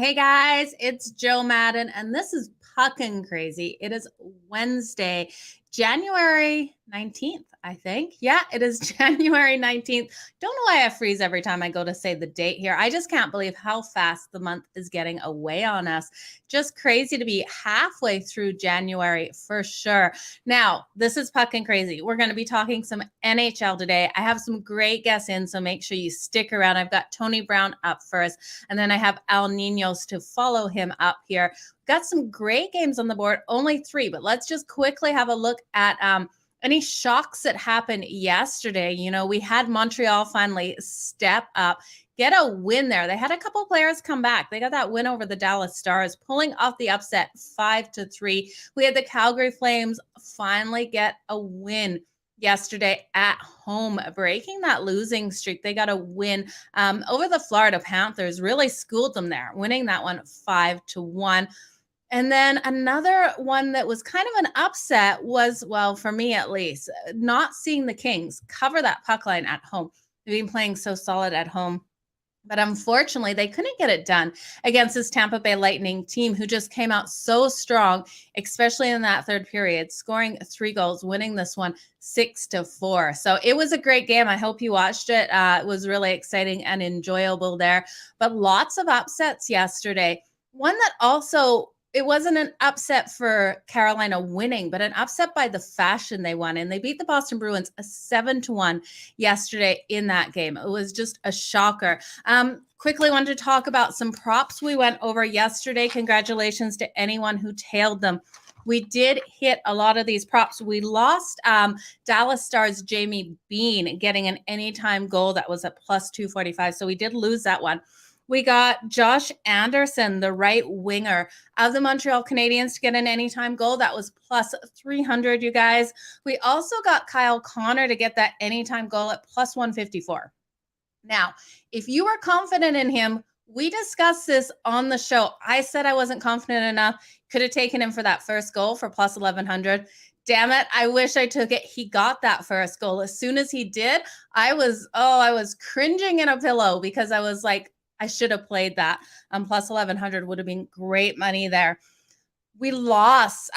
Hey guys, it's Joe Madden, and this is Puckin Crazy. It is Wednesday, January 19th, I think. Yeah, it is January 19th. Don't know why I freeze every time I go to say the date here. I just can't believe how fast the month is getting away on us. Just crazy to be halfway through January for sure. Now, this is Puckin Crazy. We're going to be talking some NHL today. I have some great guests in, so make sure you stick around. I've got Tony Brown up first, and then I have Ninos to follow him up here. Got some great games on the board, only 3, but let's just quickly have a look at any shocks that happened yesterday. You know, we had Montreal finally step up, get a win there. They had a couple players come back. They got that win over the Dallas Stars, pulling off the upset 5-3. We had the Calgary Flames finally get a win yesterday at home, breaking that losing streak. They got a win over the Florida Panthers, really schooled them there, winning that one 5-1. And then another one that was kind of an upset was, well, for me at least, not seeing the Kings cover that puck line at home. They've been playing so solid at home. But unfortunately, they couldn't get it done against this Tampa Bay Lightning team who just came out so strong, especially in that third period, scoring 3 goals, winning this one 6-4. So it was a great game. I hope you watched it. It was really exciting and enjoyable there. But lots of upsets yesterday. One that also, it wasn't an upset for Carolina winning, but an upset by the fashion they won. And they beat the Boston Bruins 7-1 yesterday in that game. It was just a shocker. Quickly wanted to talk about some props we went over yesterday. Congratulations to anyone who tailed them. We did hit a lot of these props. We lost Dallas Stars Jamie Bean getting an anytime goal that was at plus 245. So we did lose that one. We got Josh Anderson, the right winger of the Montreal Canadiens, to get an anytime goal. That was plus 300, you guys. We also got Kyle Connor to get that anytime goal at plus 154. Now, if you are confident in him, we discussed this on the show. I said I wasn't confident enough. Could have taken him for that first goal for plus 1100. Damn it, I wish I took it. He got that first goal. As soon as he did, I was cringing in a pillow because I was like, I should have played that. Plus 1100 would have been great money there. We lost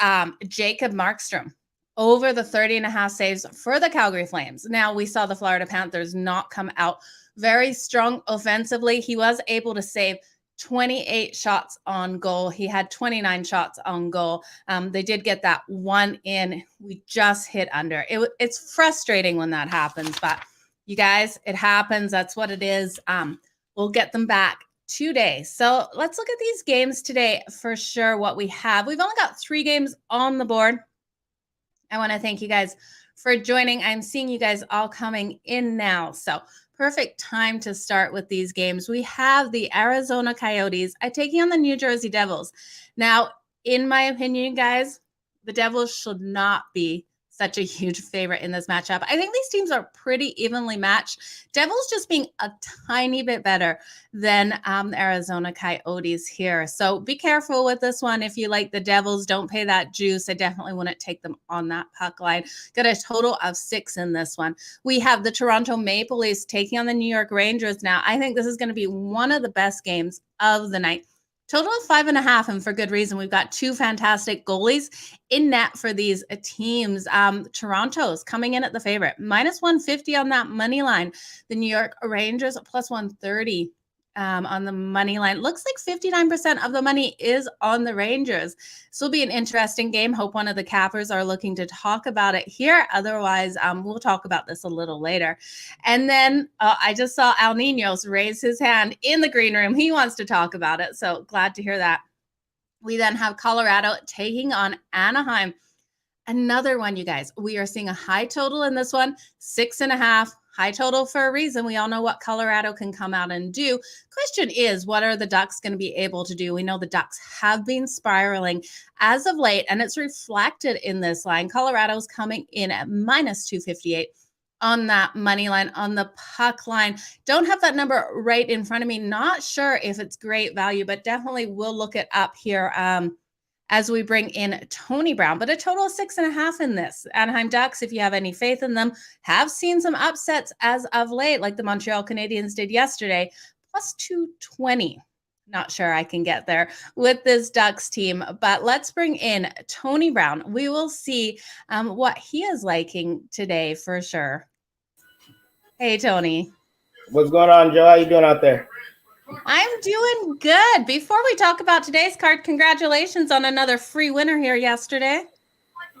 Jacob Markstrom over the 30.5 saves for the Calgary Flames. Now, we saw the Florida Panthers not come out very strong offensively. He was able to save 28 shots on goal. He had 29 shots on goal. They did get that one in. We just hit under. It's frustrating when that happens, but you guys, it happens. That's what it is. We'll get them back today. So let's look at these games today for sure, what we have. We've only got 3 games on the board. I want to thank you guys for joining. I'm seeing you guys all coming in now. So perfect time to start with these games. We have the Arizona Coyotes taking on the New Jersey Devils. Now, in my opinion, guys, the Devils should not be such a huge favorite in this matchup. I think these teams are pretty evenly matched. Devils just being a tiny bit better than the Arizona Coyotes here. So be careful with this one. If you like the Devils, don't pay that juice. I definitely wouldn't take them on that puck line. Got a total of 6 in this one. We have the Toronto Maple Leafs taking on the New York Rangers now. I think this is going to be one of the best games of the night. Total of 5.5, and for good reason. We've got 2 fantastic goalies in net for these teams. Toronto's coming in at the favorite, minus 150 on that money line. The New York Rangers plus 130 on the money line. Looks like 59% of the money is on the Rangers. This will be an interesting game. Hope one of the cappers are looking to talk about it here. Otherwise, we'll talk about this a little later. And then I just saw Al Ninos raise his hand in the green room. He wants to talk about it. So glad to hear that. We then have Colorado taking on Anaheim. Another one, you guys. We are seeing a high total in this one, 6.5. High total for a reason. We all know what Colorado can come out and do. Question is, what are the Ducks going to be able to do? We know the Ducks have been spiraling as of late, and it's reflected in this line. Colorado's coming in at minus 258 on that money line, on the puck line. Don't have that number right in front of me. Not sure if it's great value, but definitely we'll look it up here as we bring in Tony Brown. But a total of 6.5 in this. Anaheim Ducks, if you have any faith in them, have seen some upsets as of late, like the Montreal Canadiens did yesterday, plus 220 Not sure I can get there with this Ducks team, but let's bring in Tony Brown. We will see what he is liking today for sure. Hey, Tony. What's going on, Joe? How you doing out there? I'm doing good. Before we talk about today's card, congratulations on another free winner here yesterday.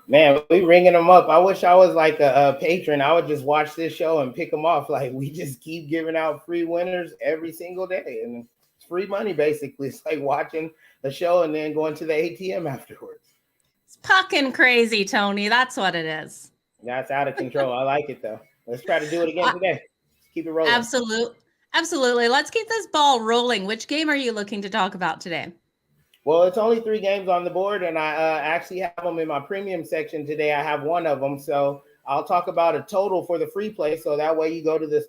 Man, we ringing them up. I wish I was like a patron. I would just watch this show and pick them off. Like we just keep giving out free winners every single day, and it's free money basically. It's like watching the show and then going to the ATM afterwards. It's Puckin crazy, Tony. That's what it is. That's out of control. I like it though. Let's try to do it again today. Keep it rolling. Absolutely. Let's keep this ball rolling. Which game are you looking to talk about today? Well, it's only 3 games on the board, and I actually have them in my premium section today. I have one of them, so I'll talk about a total for the free play. So that way you go to this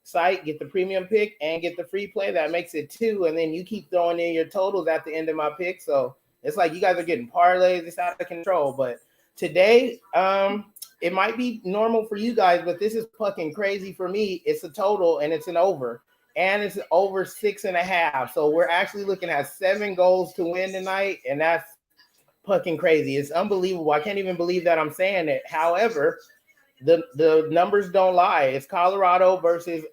site, get the premium pick, and get the free play. That makes it 2, and then you keep throwing in your totals at the end of my pick. So it's like you guys are getting parlays. It's out of control. But today, it might be normal for you guys, but this is fucking crazy for me. It's a total, and it's an over. And it's over 6.5. So we're actually looking at 7 goals to win tonight. And that's fucking crazy. It's unbelievable. I can't even believe that I'm saying it. However, the numbers don't lie. It's Colorado versus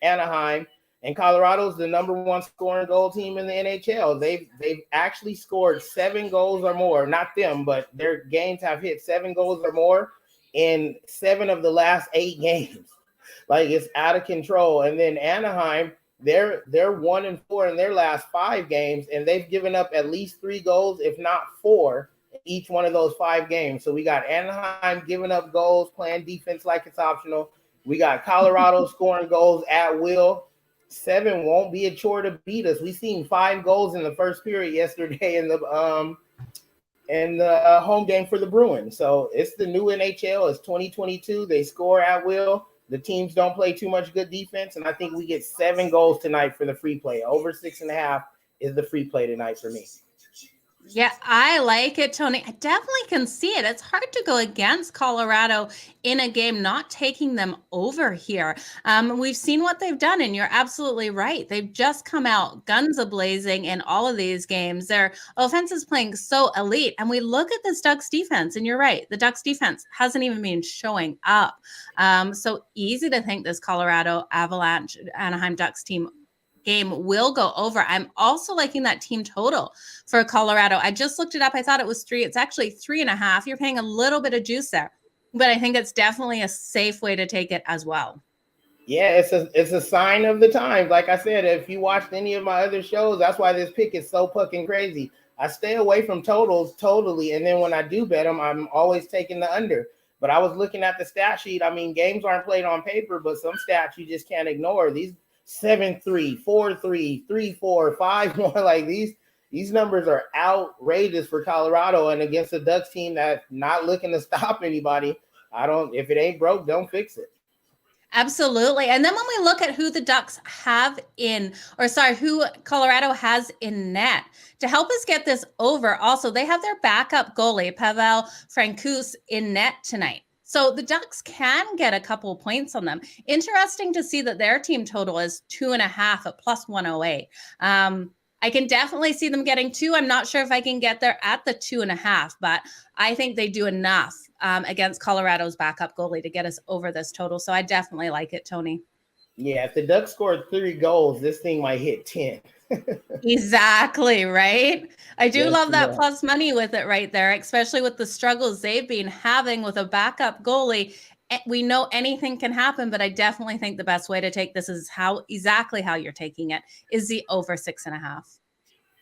Anaheim. And Colorado's the number 1 scoring goal team in the NHL. They've actually scored 7 goals or more. Not them, but their games have hit 7 goals or more in 7 of the last 8 games. Like it's out of control. And then Anaheim, they're 1-4 in their last 5 games, and they've given up at least 3 goals, if not 4, in each one of those 5 games. So we got Anaheim giving up goals, playing defense like it's optional. We got Colorado scoring goals at will. 7 won't be a chore to beat us. We seen 5 goals in the first period yesterday in the home game for the Bruins. So it's the new NHL. It's 2022. They score at will. The teams don't play too much good defense, and I think we get 7 goals tonight for the free play. Over 6.5 is the free play tonight for me. Yeah, I like it, Tony. I definitely can see it. It's hard to go against Colorado in a game, not taking them over here. We've seen what they've done, and you're absolutely right. They've just come out guns a-blazing in all of these games. Their offense is playing so elite, and we look at this Ducks defense, and you're right. The Ducks defense hasn't even been showing up. So easy to think this Colorado Avalanche Anaheim Ducks team game will go over. I'm also liking that team total for Colorado. I just looked it up. I thought it was 3. It's actually 3.5. You're paying a little bit of juice there, but I think it's definitely a safe way to take it as well. Yeah, it's a sign of the times. Like I said, if you watched any of my other shows, that's why this pick is so fucking crazy. I stay away from totals totally, and then when I do bet them, I'm always taking the under. But I was looking at the stat sheet. I mean, games aren't played on paper, but some stats you just can't ignore. These 7-3, 4-3, 3-4, 5-1. Like these numbers are outrageous for Colorado, and against a Ducks team that's not looking to stop anybody. If it ain't broke, don't fix it. Absolutely. And then when we look at who the Ducks have who Colorado has in net to help us get this over, also, they have their backup goalie, Pavel Francouz, in net tonight. So the Ducks can get a couple of points on them. Interesting to see that their team total is 2.5 at +108. I can definitely see them getting 2. I'm not sure if I can get there at the 2.5, but I think they do enough against Colorado's backup goalie to get us over this total. So I definitely like it, Tony. Yeah, if the Ducks scored 3 goals, this thing might hit 10. Exactly, right? I do love that plus money with it right there, especially with the struggles they've been having with a backup goalie. We know anything can happen, but I definitely think the best way to take this is exactly how you're taking it is the over 6.5.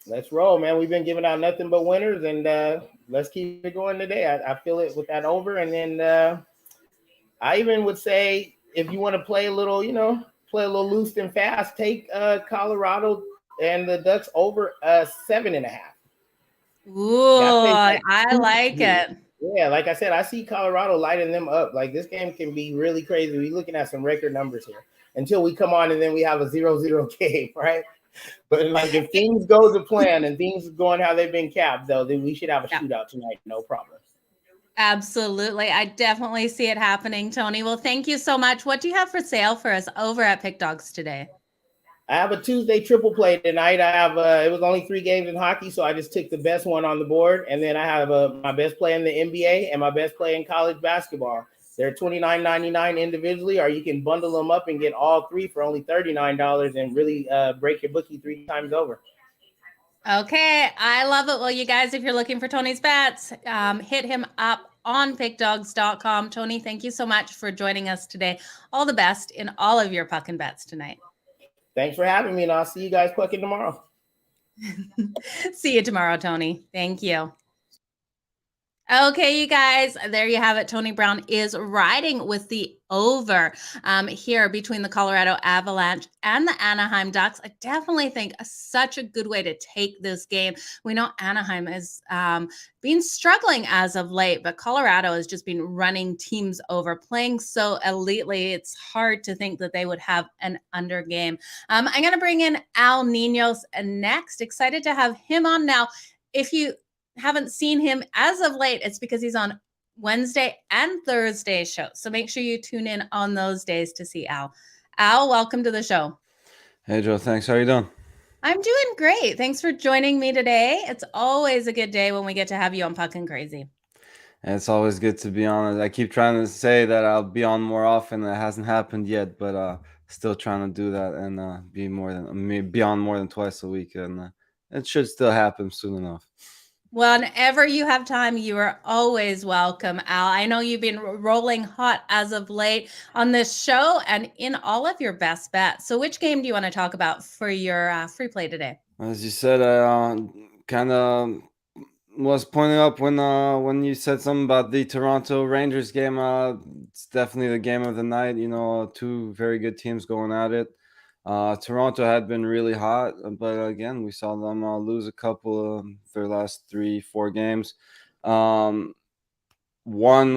Let's roll, man. We've been giving out nothing but winners, and let's keep it going today. I feel it with that over, and then I even would say if you want to play a little, play a little loose and fast, take Colorado and the Ducks over 7.5. Ooh, I like it. Yeah, like I said, I see Colorado lighting them up. Like this game can be really crazy. We're looking at some record numbers here until we come on and then we have a 0-0 game, right? But like if things go to plan and things are going how they've been capped, though, then we should have a shootout tonight. No problem. Absolutely. I definitely see it happening, Tony. Well, thank you so much. What do you have for sale for us over at Pickdawgz today? I have a Tuesday triple play tonight. I have it was only 3 games in hockey, so I just took the best one on the board, and then I have my best play in the NBA and my best play in college basketball. They're $29.99 individually, or you can bundle them up and get all three for only $39 and really break your bookie 3 times over. Okay, I love it. Well, you guys, if you're looking for Tony's bets, hit him up on pickdawgz.com. Tony, thank you so much for joining us today. All the best in all of your Puckin bets tonight. Thanks for having me, and I'll see you guys Puckin tomorrow. See you tomorrow, Tony. Thank you. Okay, you guys, there you have it. Tony Brown is riding with the over here between the Colorado Avalanche and the Anaheim Ducks. I definitely think such a good way to take this game. We know Anaheim has been struggling as of late, but Colorado has just been running teams over, playing so elitely. It's hard to think that they would have an under game. I'm going to bring in Al Ninos next. Excited to have him on now. If you haven't seen him as of late, it's because he's on Wednesday and Thursday shows. So make sure you tune in on those days to see Al. Al, welcome to the show. Hey, Joe. Thanks. How are you doing? I'm doing great. Thanks for joining me today. It's always a good day when we get to have you on Puckin' Crazy. And it's always good to be on. I keep trying to say that I'll be on more often. It hasn't happened yet, but still trying to do that and be on more than twice a week, and it should still happen soon enough. Whenever you have time, you are always welcome, Al. I know you've been rolling hot as of late on this show and in all of your best bets. So which game do you want to talk about for your free play today? As you said, I kind of was pointing up when you said something about the Toronto Rangers game. It's definitely the game of the night. You know, two very good teams going at it. Toronto had been really hot, but again, we saw them lose a couple of their last 3-4 games. One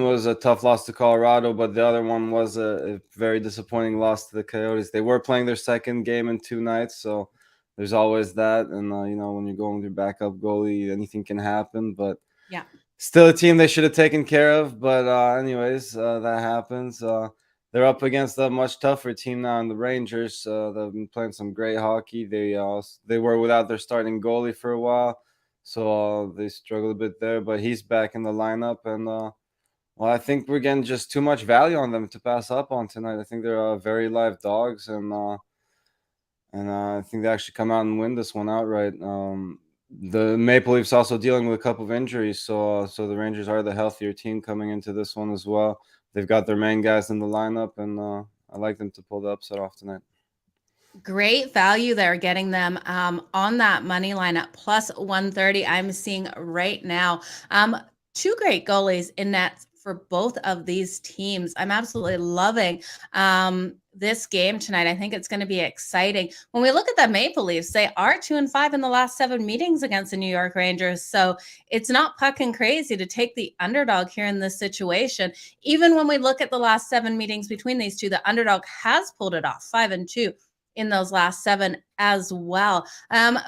was a tough loss to Colorado, but the other one was a very disappointing loss to the Coyotes. They were playing their second game in 2 nights, so there's always that. And, when you're going with your backup goalie, anything can happen. But yeah, still a team they should have taken care of. But anyways, that happens. They're up against a much tougher team now in the Rangers. They've been playing some great hockey. They were without their starting goalie for a while, so they struggled a bit there. But he's back in the lineup, and well, I think we're getting just too much value on them to pass up on tonight. I think they're very live dogs, and I think they actually come out and win this one outright. The Maple Leafs also dealing with a couple of injuries, so the Rangers are the healthier team coming into this one as well. They've got their main guys in the lineup, and I like them to pull the upset off tonight. Great value there, getting them on that money line at plus 130. I'm seeing right now. Two great goalies in net for both of these teams. I'm absolutely loving this game tonight. I think it's going to be exciting. When we look at the Maple Leafs, they are 2-5 in the last 7 meetings against the New York Rangers. So it's not Puckin' Crazy to take the underdog here in this situation. Even when we look at the last 7 meetings between these two, the underdog has pulled it off, 5-2 in those last 7 as well.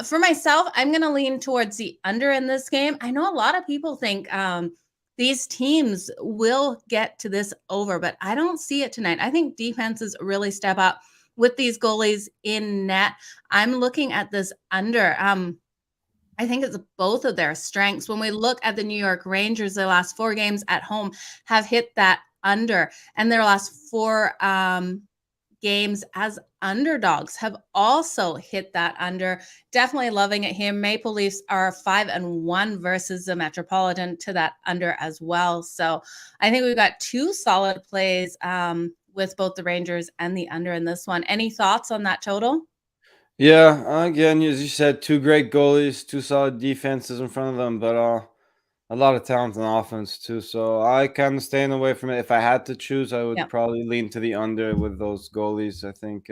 For myself, I'm going to lean towards the under in this game. I know a lot of people think these teams will get to this over, but I don't see it tonight. I think defenses really step up with these goalies in net. I'm looking at this under. I think it's both of their strengths. When we look at the New York Rangers, their last 4 games at home have hit that under, and their last 4 games as underdogs have also hit that under. Definitely loving it here. Maple Leafs are 5-1 versus the Metropolitan to that under as well. So I think we've got 2 solid plays with both the Rangers and the under in this one. Any thoughts on that total? Yeah, again, as you said, 2 great goalies, 2 solid defenses in front of them, but a lot of talent on offense too. So I kind of staying away from it. If I had to choose, I would probably lean to the under with those goalies. I think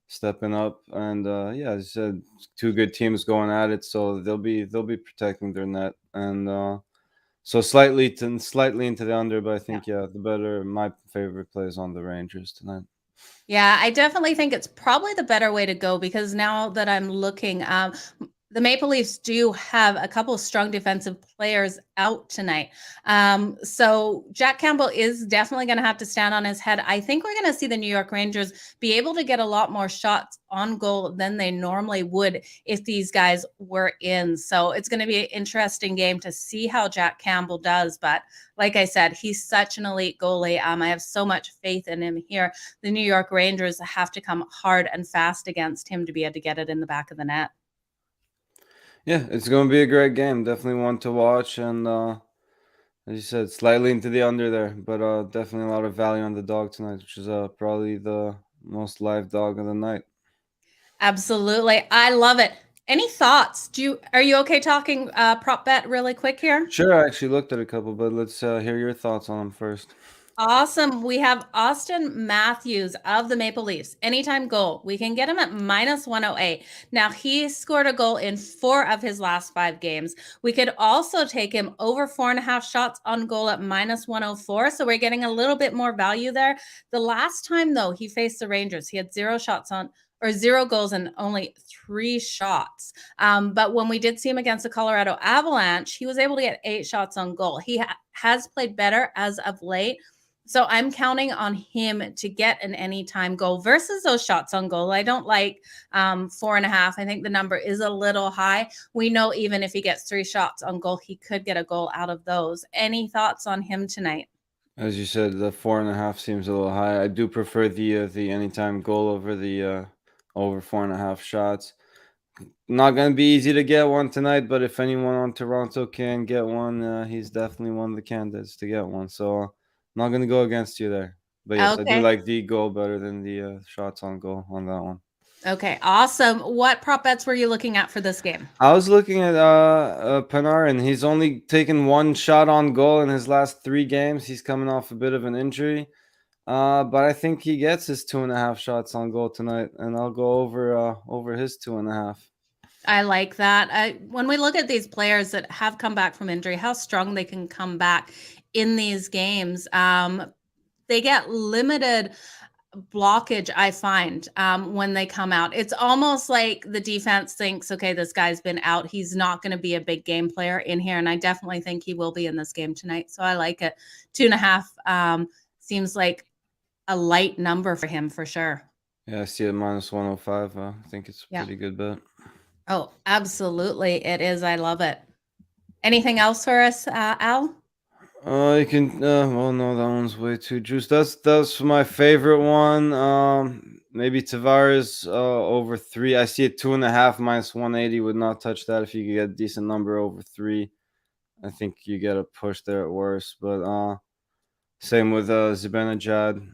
stepping up, and yeah, as you said, 2 good teams going at it, so they'll be protecting their net, and so slightly into the under. But I think my favorite play is on the Rangers tonight. Yeah, I definitely think it's probably the better way to go, because now that I'm looking, the Maple Leafs do have a couple of strong defensive players out tonight. So Jack Campbell is definitely going to have to stand on his head. I think we're going to see the New York Rangers be able to get a lot more shots on goal than they normally would if these guys were in. So it's going to be an interesting game to see how Jack Campbell does. But like I said, he's such an elite goalie. I have so much faith in him here. The New York Rangers have to come hard and fast against him to be able to get it in the back of the net. Yeah, it's going to be a great game. Definitely one to watch. And as you said, slightly into the under there, but definitely a lot of value on the dog tonight, which is probably the most live dog of the night. Absolutely. I love it. Any thoughts? Are you okay talking prop bet really quick here? Sure, I actually looked at a couple, but let's hear your thoughts on them first. Awesome. We have Austin Matthews of the Maple Leafs. Anytime goal. We can get him at -108. Now, he scored a goal in 4 of his last 5 games. We could also take him over 4.5 shots on goal at -104. So we're getting a little bit more value there. The last time, though, he faced the Rangers, he had 0 goals and only 3 shots. But when we did see him against the Colorado Avalanche, he was able to get 8 shots on goal. He has played better as of late. So I'm counting on him to get an anytime goal versus those shots on goal. I don't like 4.5. I think the number is a little high. We know even if he gets 3 shots on goal, he could get a goal out of those. Any thoughts on him tonight? As you said, the 4.5 seems a little high. I do prefer the anytime goal over the over 4.5 shots. Not going to be easy to get one tonight, but if anyone on Toronto can get one, he's definitely one of the candidates to get one. So not going to go against you there. But yes, I do Okay. like the goal better than the shots on goal on that one. Okay, awesome. What prop bets were you looking at for this game? I was looking at Panarin. He's only taken 1 shot on goal in his last 3 games. He's coming off a bit of an injury. But I think he gets his 2.5 shots on goal tonight, and I'll go over his 2.5. I like that. When we look at these players that have come back from injury, how strong they can come back in these games, they get limited blockage, I find, when they come out. It's almost like the defense thinks, okay, this guy's been out. He's not going to be a big game player in here. And I definitely think he will be in this game tonight. So I like it. 2.5 seems like a light number for him for sure. Yeah, I see it -105. I think it's a pretty good bet. Oh, absolutely. It is. I love it. Anything else for us, Al? You can. Well, no, that one's way too juiced. That's my favorite one. Maybe Tavares over 3. I see it 2.5 -180. Would not touch that if you could get a decent number over 3. I think you get a push there at worst. But same with Zibanejad.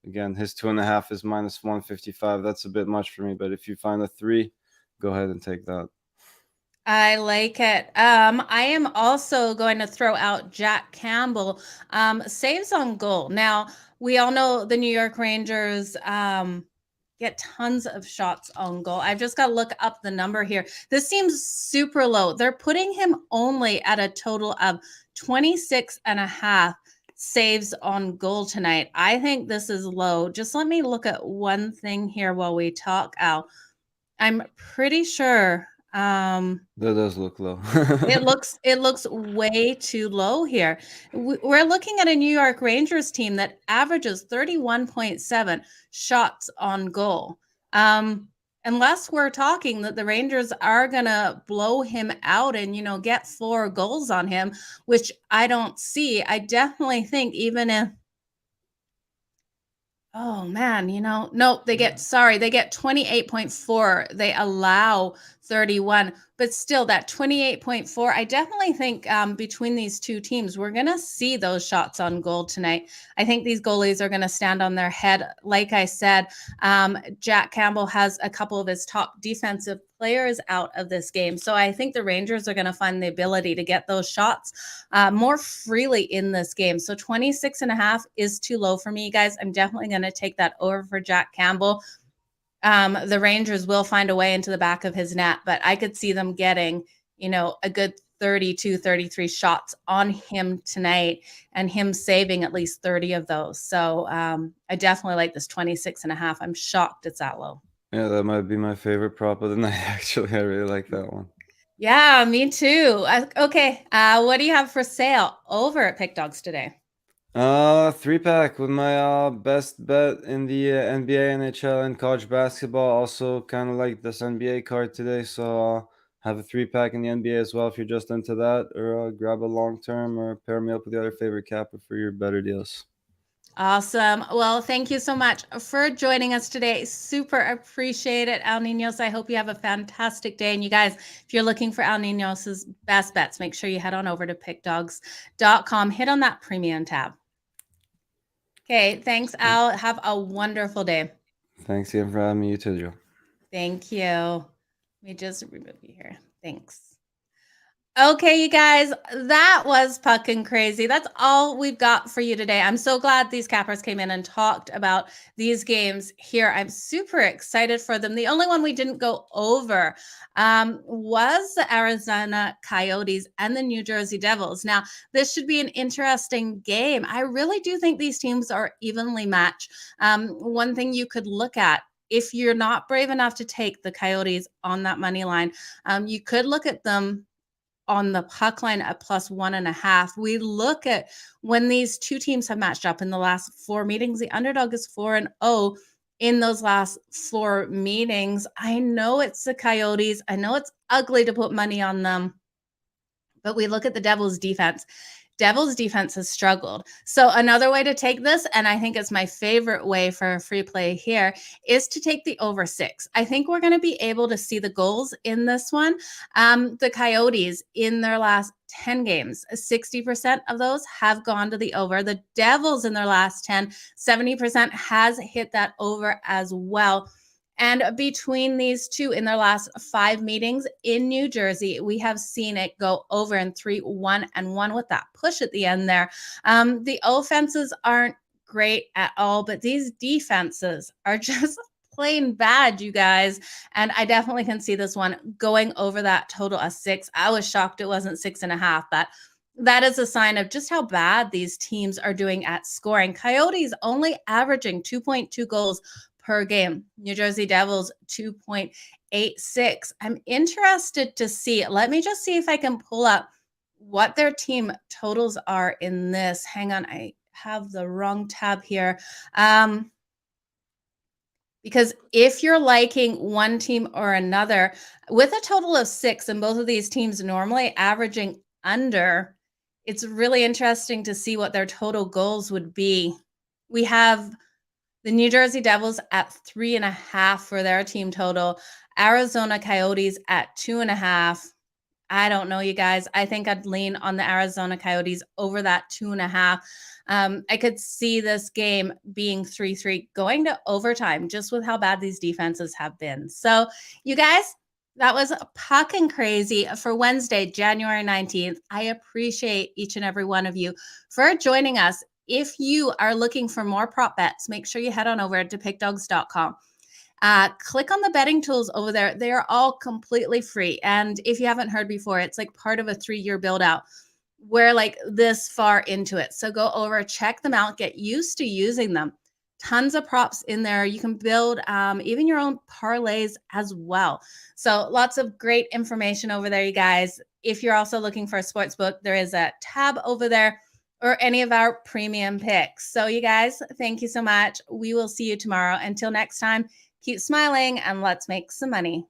Again, his 2.5 is -155. That's a bit much for me. But if you find a 3, go ahead and take that. I like it. I am also going to throw out Jack Campbell, saves on goal. Now, we all know the New York Rangers get tons of shots on goal. I've just got to look up the number here. This seems super low. They're putting him only at a total of 26.5 saves on goal tonight. I think this is low. Just let me look at one thing here while we talk, Al. I'm pretty sure that does look low. it looks way too low here. We're looking at a New York Rangers team that averages 31.7 shots on goal. Unless we're talking that the Rangers are going to blow him out and, get 4 goals on him, which I don't see. I definitely think even if oh man, no, they get 28.4. They allow 31, but still that 28.4. I definitely think between these two teams, we're going to see those shots on goal tonight. I think these goalies are going to stand on their head. Like I said, Jack Campbell has a couple of his top defensive players out of this game. So I think the Rangers are going to find the ability to get those shots more freely in this game. So 26.5 is too low for me, guys. I'm definitely going to take that over for Jack Campbell. The Rangers will find a way into the back of his net, but I could see them getting, a good 32, 33 shots on him tonight and him saving at least 30 of those. So I definitely like this 26.5. I'm shocked it's that low. Yeah, that might be my favorite prop of the night. Actually, I really like that one. Yeah, me too. Okay, what do you have for sale over at Pickdawgz today? 3-pack with my best bet in the NBA, NHL, and college basketball. Also, kind of like this NBA card today, so have a 3-pack in the NBA as well if you're just into that, or grab a long term, or pair me up with your other favorite capper for your better deals. Awesome. Well, thank you so much for joining us today. Super appreciate it, Al Ninos. I hope you have a fantastic day. And you guys, if you're looking for Al Ninos's best bets, make sure you head on over to pickdawgz.com. Hit on that premium tab. Okay, thanks, Al. Have a wonderful day. Thanks again for having me. You too, Joe. Thank you. Let me just remove you here. Thanks. Okay, you guys, that was Puckin crazy. That's all we've got for you today. I'm so glad these cappers came in and talked about these games here. I'm super excited for them. The only one we didn't go over was the Arizona Coyotes and the New Jersey Devils. Now, this should be an interesting game. I really do think these teams are evenly matched. One thing you could look at, if you're not brave enough to take the Coyotes on that money line, you could look at them on the puck line at +1.5. We look at when these two teams have matched up in the last 4 meetings. The underdog is 4-0 in those last 4 meetings. I know it's the Coyotes. I know it's ugly to put money on them, but we look at the Devils' defense. Devils' defense has struggled. So another way to take this, and I think it's my favorite way for a free play here, is to take the over 6. I think we're going to be able to see the goals in this one. The Coyotes, in their last 10 games, 60% of those have gone to the over. The Devils, in their last 10, 70% has hit that over as well. And between these two, in their last 5 meetings in New Jersey, we have seen it go over in 3-1-1 with that push at the end there. The offenses aren't great at all, but these defenses are just plain bad, you guys. And I definitely can see this one going over that total of 6. I was shocked it wasn't 6.5, but that is a sign of just how bad these teams are doing at scoring. Coyotes only averaging 2.2 goals per game. New Jersey Devils 2.86. I'm interested to see. Let me just see if I can pull up what their team totals are in this. Hang on, I have the wrong tab here. Because if you're liking one team or another, with a total of 6 and both of these teams normally averaging under, it's really interesting to see what their total goals would be. We have the New Jersey Devils at 3.5 for their team total. Arizona Coyotes at 2.5. I don't know, you guys. I think I'd lean on the Arizona Coyotes over that 2.5. I could see this game being 3-3 going to overtime just with how bad these defenses have been. So, you guys, that was Puckin crazy for Wednesday, January 19th. I appreciate each and every one of you for joining us. If you are looking for more prop bets, make sure you head on over to pickdawgz.com. Click on the betting tools over there. They are all completely free. And if you haven't heard before, it's like part of a 3-year build out. We're like this far into it. So go over, check them out, get used to using them. Tons of props in there. You can build even your own parlays as well. So lots of great information over there, you guys. If you're also looking for a sports book, there is a tab over there, or any of our premium picks. So you guys, thank you so much. We will see you tomorrow. Until next time, keep smiling and let's make some money.